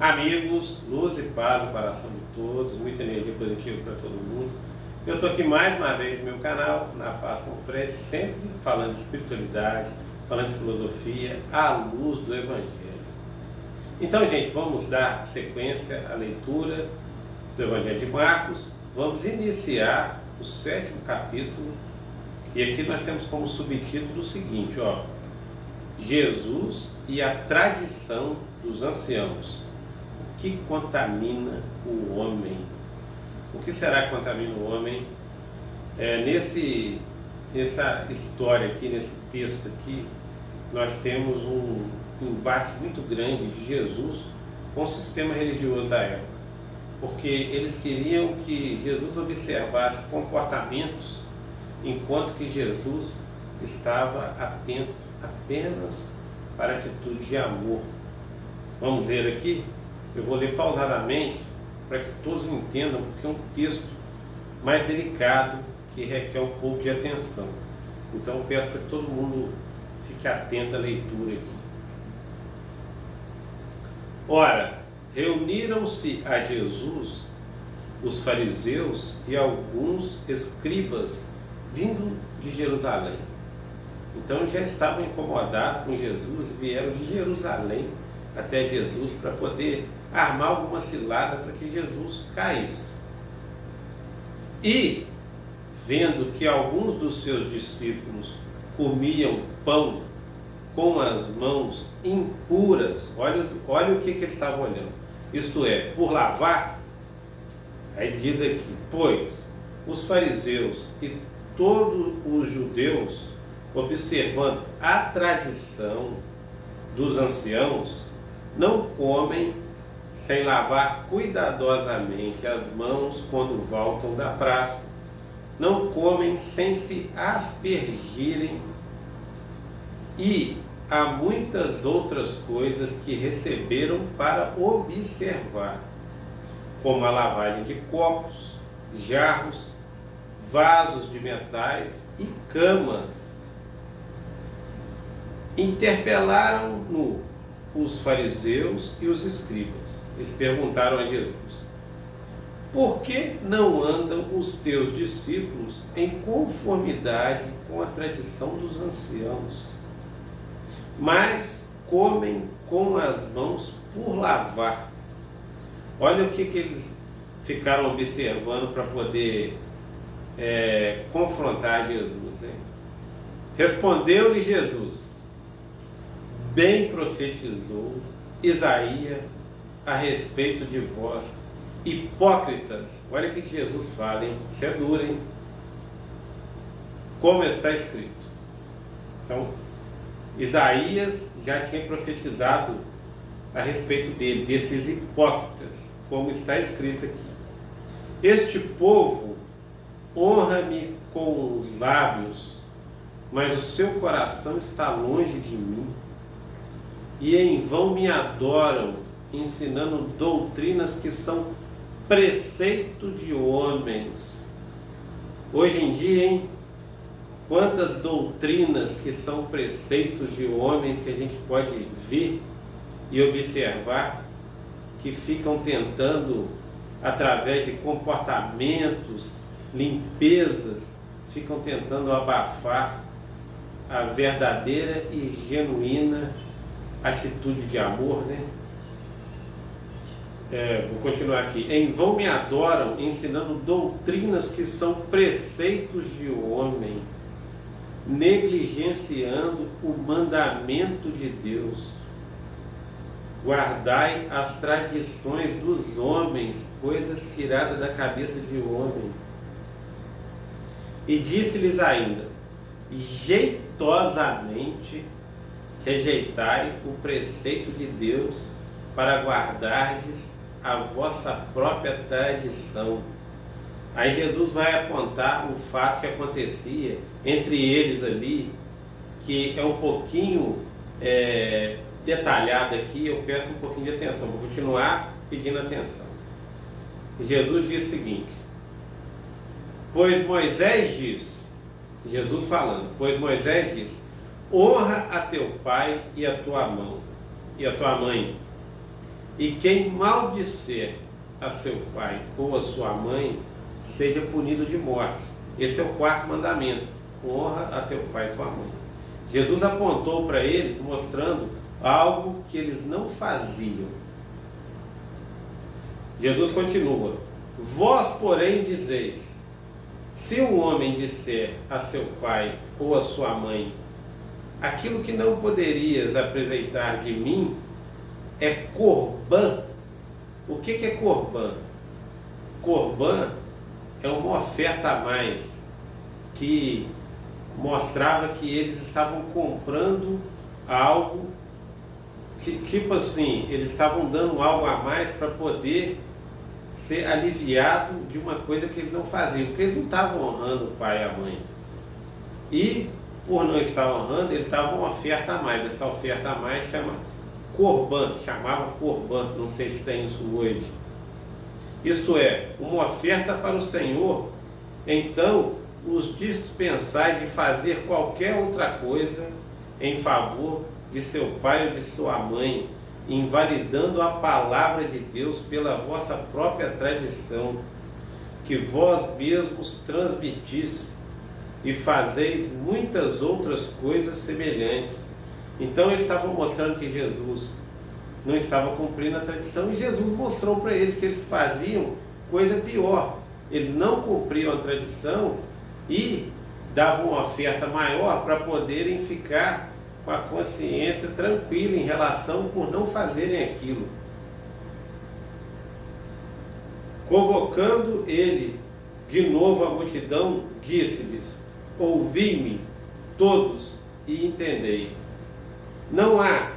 Amigos, luz e paz no coração de todos, muita energia positiva para todo mundo. Eu estou aqui mais uma vez no meu canal, na Paz com o Fred, sempre falando de espiritualidade, falando de filosofia, à luz do Evangelho. Então, gente, vamos dar sequência à leitura do Evangelho de Marcos. Vamos iniciar o 7º capítulo, e aqui nós temos como subtítulo o seguinte, ó: Jesus e a tradição dos anciãos. O que contamina o homem? O que será que contamina o homem? Nessa história aqui, nesse texto aqui, nós temos um embate muito grande de Jesus com o sistema religioso da época, porque eles queriam que Jesus observasse comportamentos, enquanto que Jesus estava atento apenas para a atitude de amor. Vamos ver aqui? Eu vou ler pausadamente para que todos entendam, porque é um texto mais delicado que requer um pouco de atenção. Então eu peço para que todo mundo fique atento à leitura aqui. Ora, reuniram-se a Jesus os fariseus e alguns escribas vindo de Jerusalém. Então já estavam incomodados com Jesus, vieram de Jerusalém até Jesus para poder armar alguma cilada para que Jesus caísse. E, vendo que alguns dos seus discípulos comiam pão com as mãos impuras, olha o que eles estavam olhando, isto é, por lavar, aí diz aqui, pois os fariseus e todos os judeus, observando a tradição dos anciãos, não comem sem lavar cuidadosamente as mãos quando voltam da praça, não comem sem se aspergirem, e há muitas outras coisas que receberam para observar, como a lavagem de copos, jarros, vasos de metais e camas. Interpelaram-no os fariseus e os escribas. Eles perguntaram a Jesus: por que não andam os teus discípulos em conformidade com a tradição dos anciãos, mas comem com as mãos por lavar? Olha o que eles ficaram observando para poder confrontar Jesus, hein? Respondeu-lhe Jesus: bem profetizou Isaías a respeito de vós, hipócritas. Olha o que Jesus fala, hein? Isso é duro, hein? Como está escrito. Então, Isaías já tinha profetizado a respeito dele, desses hipócritas, como está escrito aqui: este povo honra-me com os lábios, mas o seu coração está longe de mim, e em vão me adoram, ensinando doutrinas que são preceito de homens. Hoje em dia, hein? Quantas doutrinas que são preceitos de homens que a gente pode ver e observar, que ficam tentando, através de comportamentos, limpezas, ficam tentando abafar a verdadeira e genuína atitude de amor, né? Vou continuar aqui. Em vão me adoram, ensinando doutrinas que são preceitos de homem, negligenciando o mandamento de Deus. Guardai as tradições dos homens, coisas tiradas da cabeça de homem. E disse-lhes ainda: jeitosamente rejeitai o preceito de Deus para guardardes a vossa própria tradição. Aí Jesus vai apontar o fato que acontecia entre eles ali, que é um pouquinho detalhado aqui. Eu peço um pouquinho de atenção, vou continuar pedindo atenção. Jesus diz o seguinte: pois Moisés diz, Jesus falando, pois Moisés diz: honra a teu pai e a tua mãe, E quem maldisser a seu pai ou a sua mãe, seja punido de morte. Esse é o quarto mandamento: honra a teu pai e tua mãe. Jesus apontou para eles, mostrando algo que eles não faziam. Jesus continua: vós, porém, dizeis: se um homem disser a seu pai ou a sua mãe, aquilo que não poderias aproveitar de mim é corbã. O que é corbã? Corbã é uma oferta a mais, que mostrava que eles estavam comprando algo, tipo assim, eles estavam dando algo a mais para poder ser aliviado de uma coisa que eles não faziam, porque eles não estavam honrando o pai e a mãe. E por não estar honrando, eles davam uma oferta a mais. Essa oferta a mais chamava corbã, não sei se tem isso hoje. Isto é, uma oferta para o Senhor. Então, os dispensai de fazer qualquer outra coisa em favor de seu pai ou de sua mãe, invalidando a palavra de Deus pela vossa própria tradição, que vós mesmos transmitis, e fazeis muitas outras coisas semelhantes. Então eles estavam mostrando que Jesus não estava cumprindo a tradição, e Jesus mostrou para eles que eles faziam coisa pior. Eles não cumpriam a tradição e davam uma oferta maior para poderem ficar com a consciência tranquila em relação por não fazerem aquilo. Convocando ele de novo a multidão, disse-lhes: ouvi-me todos e entendei. Não há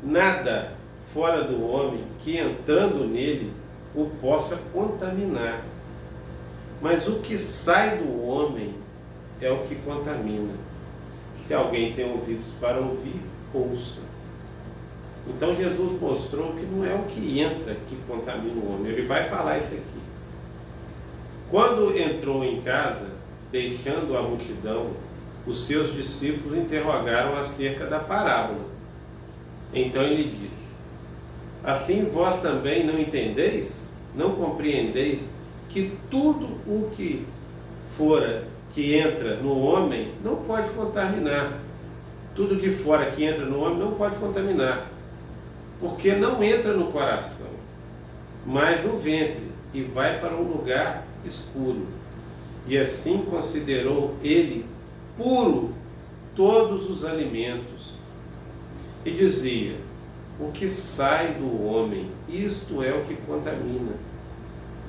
nada fora do homem que, entrando nele, o possa contaminar. Mas o que sai do homem é o que contamina. Se alguém tem ouvidos para ouvir, ouça. Então Jesus mostrou que não é o que entra que contamina o homem. Ele vai falar isso aqui. Quando entrou em casa, deixando a multidão, os seus discípulos interrogaram acerca da parábola. Então ele disse: assim vós também não entendeis? Não compreendeis que tudo o que que entra no homem não pode contaminar? Tudo de fora que entra no homem não pode contaminar, porque não entra no coração, mas no ventre, e vai para um lugar escuro. E assim considerou ele puro todos os alimentos. E dizia: o que sai do homem, isto é o que contamina.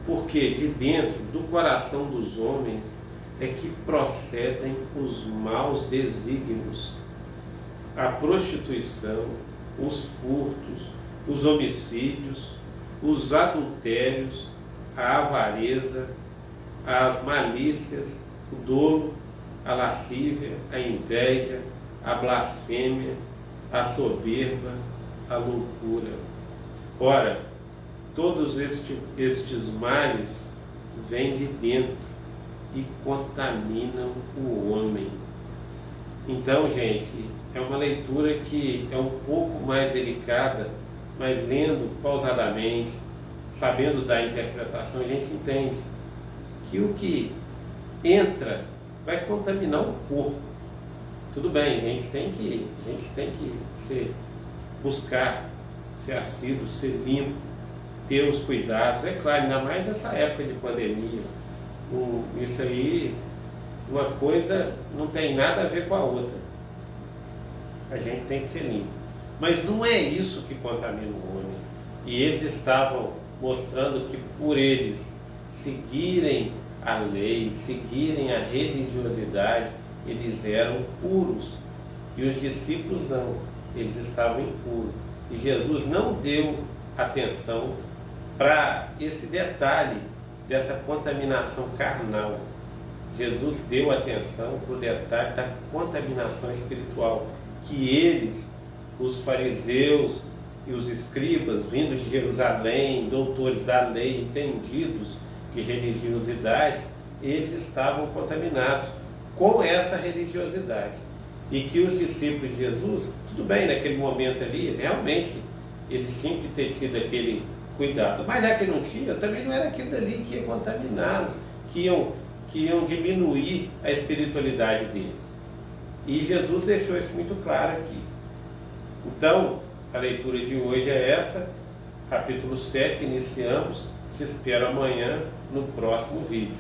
Porque de dentro do coração dos homens é que procedem os maus desígnios, a prostituição, os furtos, os homicídios, os adultérios, a avareza, as malícias, o dolo, a lascívia, a inveja, a blasfêmia, a soberba, a loucura. Ora, todos estes males vêm de dentro e contaminam o homem. Então, gente, é uma leitura que é um pouco mais delicada, mas lendo pausadamente, sabendo da interpretação, a gente entende que o que entra vai contaminar o corpo. Tudo bem, a gente tem que buscar ser assíduo, ser limpo, ter os cuidados. É claro, ainda mais nessa época de pandemia. Isso aí, uma coisa não tem nada a ver com a outra. A gente tem que ser limpo. Mas não é isso que contamina o homem. E eles estavam mostrando que por eles seguirem a lei, seguirem a religiosidade, eles eram puros. E os discípulos não, eles estavam impuros. E Jesus não deu atenção para esse detalhe dessa contaminação carnal. Jesus deu atenção para o detalhe da contaminação espiritual, que eles, os fariseus e os escribas, vindos de Jerusalém, doutores da lei, entendidos de religiosidade, eles estavam contaminados com essa religiosidade. E que os discípulos de Jesus, tudo bem, naquele momento ali, realmente Eles tinham que ter tido aquele cuidado. Mas já que não tinha, também não era aquilo dali que ia contaminá-los, que iam diminuir a espiritualidade deles. E Jesus deixou isso muito claro aqui. Então, a leitura de hoje é essa, capítulo 7, iniciamos. Te espero amanhã no próximo vídeo.